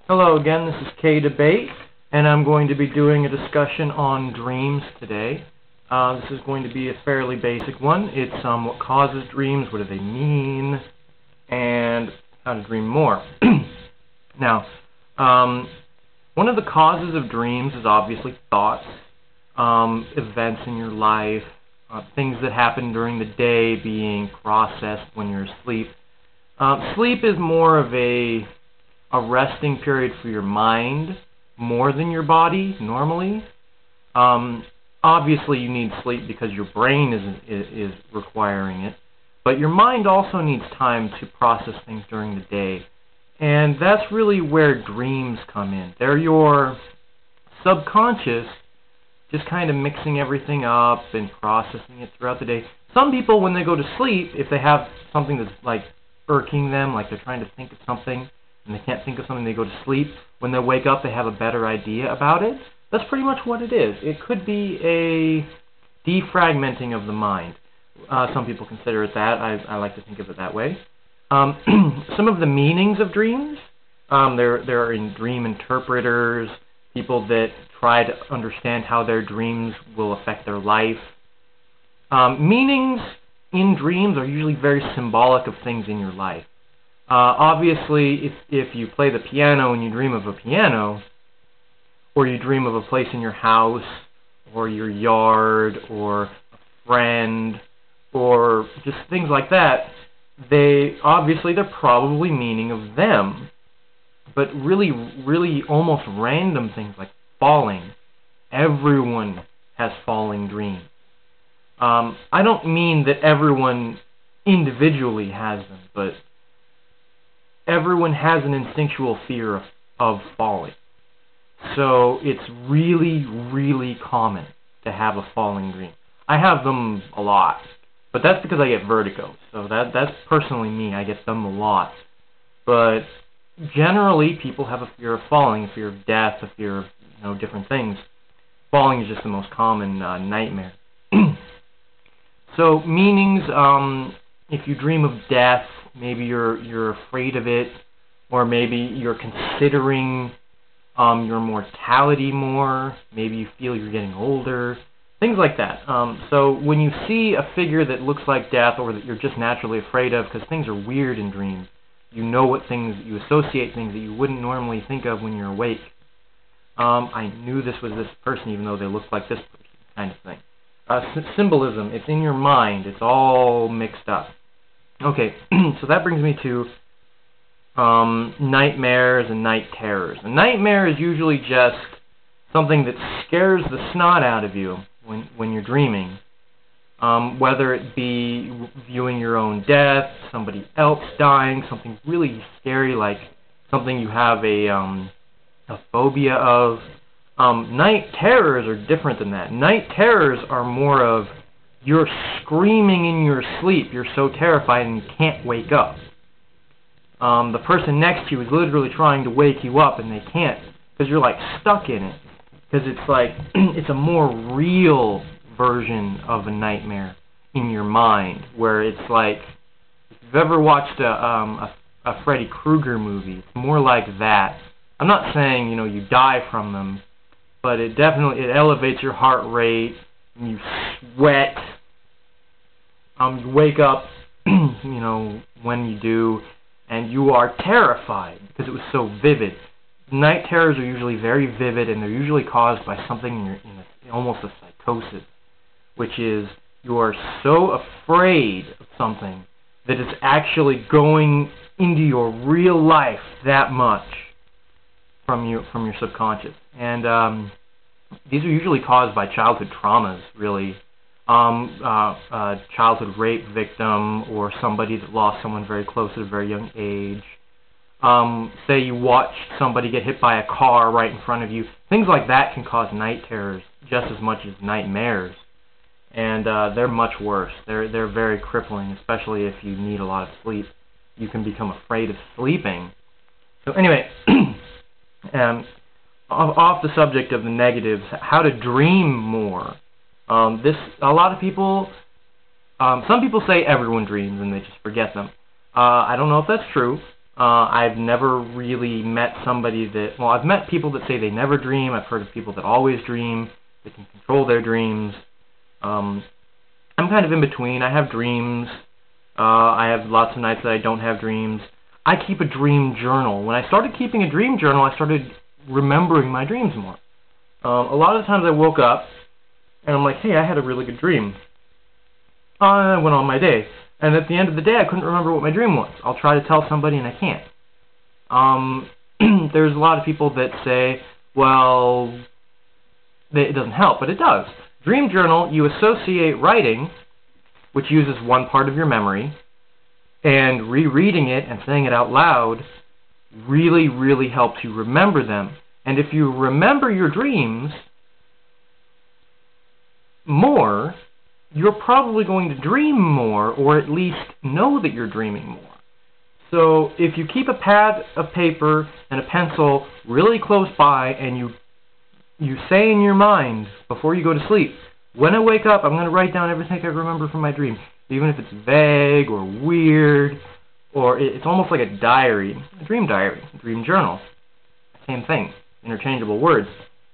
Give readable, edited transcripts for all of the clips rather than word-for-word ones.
Hello again, this is kayDbait, and I'm going to be doing a discussion on dreams today. This is going to be a fairly basic one. It's what causes dreams, what do they mean, and how to dream more. Now, one of the causes of dreams is obviously thoughts, events in your life, things that happen during the day being processed when you're asleep. Sleep is more of a resting period for your mind more than your body normally. Obviously you need sleep because your brain is requiring it, but your mind also needs time to process things during the day, and that's really where dreams come in. They're your subconscious just kind of mixing everything up and processing it throughout the day. Some people, when they go to sleep, if they have something that's like irking them, like they're trying to think of something and they can't think of something, they go to sleep. When they wake up, they have a better idea about it. That's pretty much what it is. It could be a defragmenting of the mind. Some people consider it that. I like to think of it that way. Some of the meanings of dreams, there are in dream interpreters, people that try to understand how their dreams will affect their life. Meanings in dreams are usually very symbolic of things in your life. Obviously, if you play the piano and you dream of a piano, or you dream of a place in your house, or your yard, or a friend, or just things like that, they're probably meaning of them. But really almost random things like falling. Everyone has falling dreams. I don't mean that everyone individually has them, but everyone has an instinctual fear of falling. So it's really common to have a falling dream. I have them a lot, but that's because I get vertigo. So that's personally me. I get them a lot. But generally, people have a fear of falling, a fear of death, a fear of different things. Falling is just the most common nightmare. So meanings, if you dream of death, maybe you're afraid of it, or maybe you're considering your mortality more. Maybe you feel you're getting older, things like that. So when you see a figure that looks like death, or that you're just naturally afraid of, because things are weird in dreams, you associate things that you wouldn't normally think of when you're awake. I knew this was this person even though they looked like this person, kind of thing. Symbolism, it's in your mind, it's all mixed up. Okay, so that brings me to nightmares and night terrors. A nightmare is usually just something that scares the snot out of you when you're dreaming. Whether it be viewing your own death, somebody else dying, something really scary like something you have a phobia of. Night terrors are different than that. Night terrors are more of you're screaming in your sleep. You're so terrified and you can't wake up. The person next to you is literally trying to wake you up and they can't because you're like stuck in it. Because it's like it's a more real version of a nightmare in your mind, where it's like if you've ever watched a Freddy Krueger movie, it's more like that. I'm not saying you die from them, but it elevates your heart rate, and you sweat. You wake up, when you do, and you are terrified because it was so vivid. Night terrors are usually very vivid, and they're usually caused by something in almost a psychosis, which is you are so afraid of something that it's actually going into your real life that much from your subconscious. And these are usually caused by childhood traumas, really. Childhood rape victim, or somebody that lost someone very close at a very young age. Say you watched somebody get hit by a car right in front of you. Things like that can cause night terrors just as much as nightmares. And they're much worse. They're very crippling, especially if you need a lot of sleep. You can become afraid of sleeping. So anyway, off the subject of the negatives, how to dream more. A lot of people, some people say everyone dreams and they just forget them. I don't know if that's true. I've never really met somebody that, well, I've met people that say they never dream. I've heard of people that always dream, that can control their dreams. I'm kind of in between. I have dreams. I have lots of nights that I don't have dreams. I keep a dream journal. When I started keeping a dream journal, I started remembering my dreams more. A lot of the times I woke up, and I'm like, hey, I had a really good dream. I went on my day. And at the end of the day, I couldn't remember what my dream was. I'll try to tell somebody, and I can't. There's a lot of people that say, well, it doesn't help, but it does. Dream journal, you associate writing, which uses one part of your memory, and rereading it and saying it out loud really, really helps you remember them. And if you remember your dreams more, you're probably going to dream more, or at least know that you're dreaming more. So if you keep a pad of paper and a pencil really close by, and you say in your mind before you go to sleep, when I wake up, I'm going to write down everything I remember from my dream, even if it's vague or weird, or it's almost like a diary, a dream journal. Same thing, interchangeable words.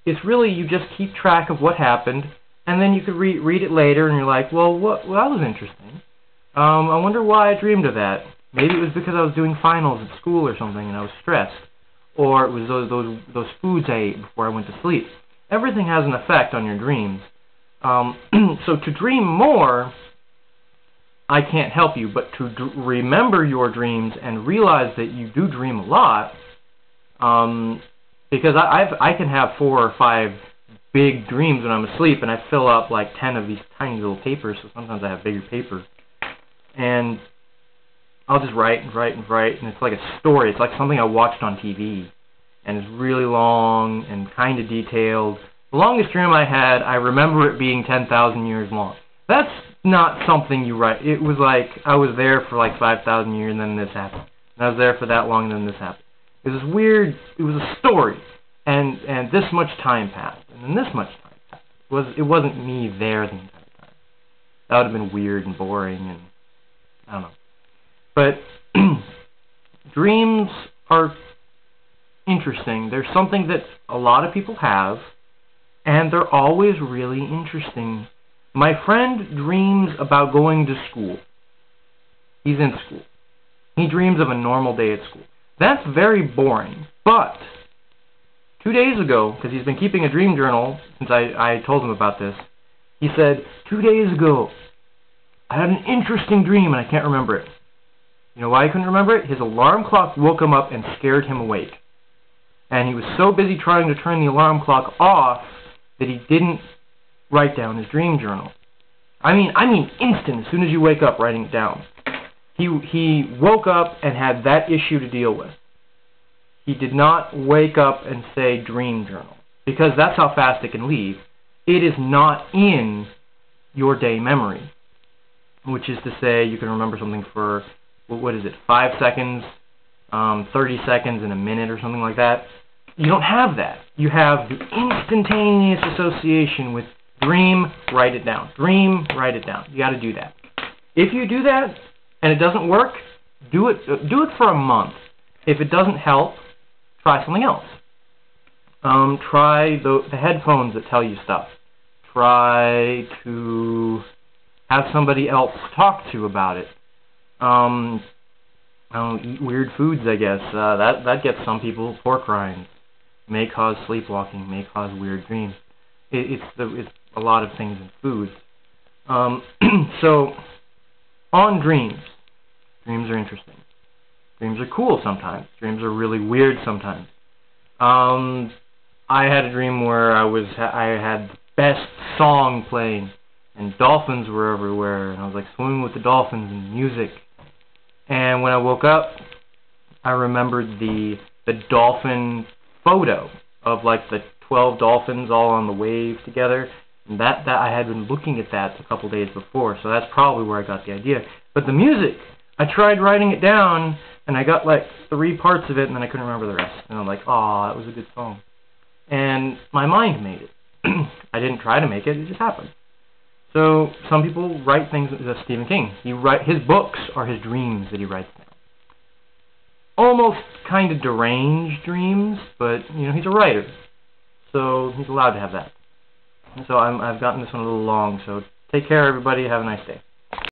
It's really, you just keep track of what happened, and then you could read it later, and you're like, well, that was interesting. I wonder why I dreamed of that. Maybe it was because I was doing finals at school or something, and I was stressed. Or it was those foods I ate before I went to sleep. Everything has an effect on your dreams. So to dream more, I can't help you, but to remember your dreams and realize that you do dream a lot, because I can have 4 or 5 big dreams when I'm asleep, and I fill up like 10 of these tiny little papers, so sometimes I have bigger paper. And I'll just write and write and write, and it's like a story. It's like something I watched on TV, and it's really long and kind of detailed. The longest dream I had, I remember it being 10,000 years long. That's not something you write. It was like I was there for like 5,000 years, and then this happened. And I was there for that long, and then this happened. It was weird. It was a story. And this much time passed, and then this much time passed. It wasn't me there the entire time. That would have been weird and boring, and I don't know. But dreams are interesting. They're something that a lot of people have, and they're always really interesting. My friend dreams about going to school. He's in school. He dreams of a normal day at school. That's very boring, but 2 days ago, because he's been keeping a dream journal since I told him about this, he said, 2 days ago, I had an interesting dream and I can't remember it. You know why he couldn't remember it? His alarm clock woke him up and scared him awake. And he was so busy trying to turn the alarm clock off that he didn't write down his dream journal. I mean instant, as soon as you wake up, writing it down. He woke up and had that issue to deal with. He did not wake up and say dream journal, because that's how fast it can leave. It is not in your day memory, which is to say you can remember something for, what is it, 5 seconds, 30 seconds, and a minute or something like that. You don't have that. You have the instantaneous association with dream, write it down. Dream, write it down. You got to do that. If you do that and it doesn't work, do it for a month. If it doesn't help, try something else. Try the headphones that tell you stuff. Try to have somebody else talk to about it. Eat weird foods, I guess. That gets some people. Pork rinds may cause sleepwalking, may cause weird dreams. It's a lot of things in foods. So, on dreams. Dreams are interesting. Dreams are cool sometimes. Dreams are really weird sometimes. I had a dream where I had the best song playing, and dolphins were everywhere, and I was like swimming with the dolphins and music. And when I woke up, I remembered the dolphin photo of like the 12 dolphins all on the wave together. And that I had been looking at that a couple days before, so that's probably where I got the idea. But the music, I tried writing it down, and I got like 3 parts of it, and then I couldn't remember the rest. And I'm like, oh, that was a good song. And my mind made it. I didn't try to make it, it just happened. So some people write things. Stephen King, his books are his dreams that he writes down. almost kind of deranged dreams, but you know, he's a writer, so he's allowed to have that. So I've gotten this one a little long, so take care everybody, have a nice day.